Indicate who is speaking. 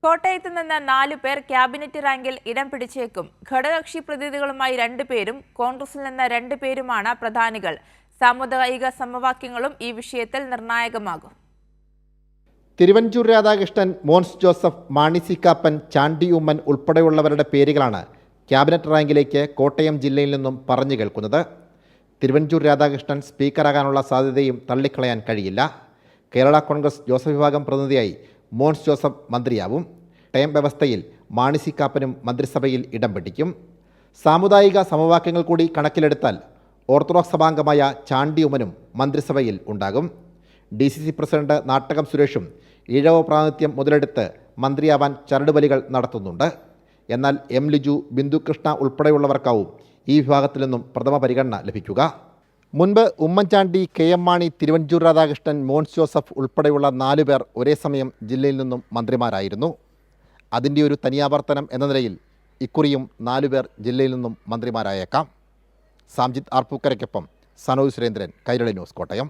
Speaker 1: കോട്ടയത്ത് നിന്ന് 4 പേർ ക്യാബിനറ്റ് റാങ്കിൽ ഇടം പിടിച്ചേക്കും. ഘടകകക്ഷി പ്രതിനിധികളുമായി 2 പേരും കോൺഗ്രസിൽ നിന്ന് 2 പേരുമാണ് പ്രധാനികൾ. സാമുദായിക സമവാക്യങ്ങളും ഈ വിഷയത്തിൽ നിർണായകമാകും.
Speaker 2: തിരുവഞ്ചൂർ രാധാകൃഷ്ണൻ, മോൻസ് ജോസഫ്, മാണി സി കാപ്പൻ, ചാണ്ടി ഉമ്മൻ ഉൾപ്പെടെയുള്ളവരുടെ പേരുകളാണ് ക്യാബിനറ്റ് റാങ്കിലേക്ക് കോട്ടയം ജില്ലയിൽ നിന്നും പറഞ്ഞു കേൾക്കുന്നത്. തിരുവഞ്ചൂർ രാധാകൃഷ്ണൻ സ്പീക്കറാകാനുള്ള സാധ്യതയും തള്ളിക്കളയാൻ കഴിയില്ല. കേരള കോൺഗ്രസ് ജോസഫ് വിഭാഗം പ്രതിനിധിയായി മോൻസ് ജോസഫ് മന്ത്രിയാവും. ടേം വ്യവസ്ഥയിൽ മാണി സി കാപ്പനും മന്ത്രിസഭയിൽ ഇടം പിടിക്കും. സാമുദായിക സമവാക്യങ്ങൾ കൂടി കണക്കിലെടുത്താൽ ഓർത്തഡോക്സ് സഭാംഗമായ ചാണ്ടി ഉമ്മനും മന്ത്രിസഭയിൽ ഉണ്ടാകും. DCC പ്രസിഡന്റ് നാട്ടകം സുരേഷും ഈഴവ പ്രാതിനിധ്യം മുതലെടുത്ത് മന്ത്രിയാവാൻ ചരടുവലികൾ നടത്തുന്നുണ്ട്. എന്നാൽ M. ലിജു, ബിന്ദു കൃഷ്ണ ഉൾപ്പെടെയുള്ളവർക്കാവും ഈ വിഭാഗത്തിൽ നിന്നും പ്രഥമ പരിഗണന ലഭിക്കുക. മുൻപ് ഉമ്മൻചാണ്ടി, KM മാണി, തിരുവഞ്ചൂർ രാധാകൃഷ്ണൻ, മോൻസ് ജോസഫ് ഉൾപ്പെടെയുള്ള 4 പേർ ഒരേ സമയം ജില്ലയിൽ നിന്നും മന്ത്രിമാരായിരുന്നു. അതിൻ്റെ ഒരു തനിയാവർത്തനം എന്ന നിലയിൽ ഇക്കുറിയും 4 പേർ ജില്ലയിൽ നിന്നും മന്ത്രിമാരായേക്കാം. സാംജിത് ആർപ്പൂക്കരയ്ക്കൊപ്പം സനോജ് സുരേന്ദ്രൻ, കൈരളി ന്യൂസ്, കോട്ടയം.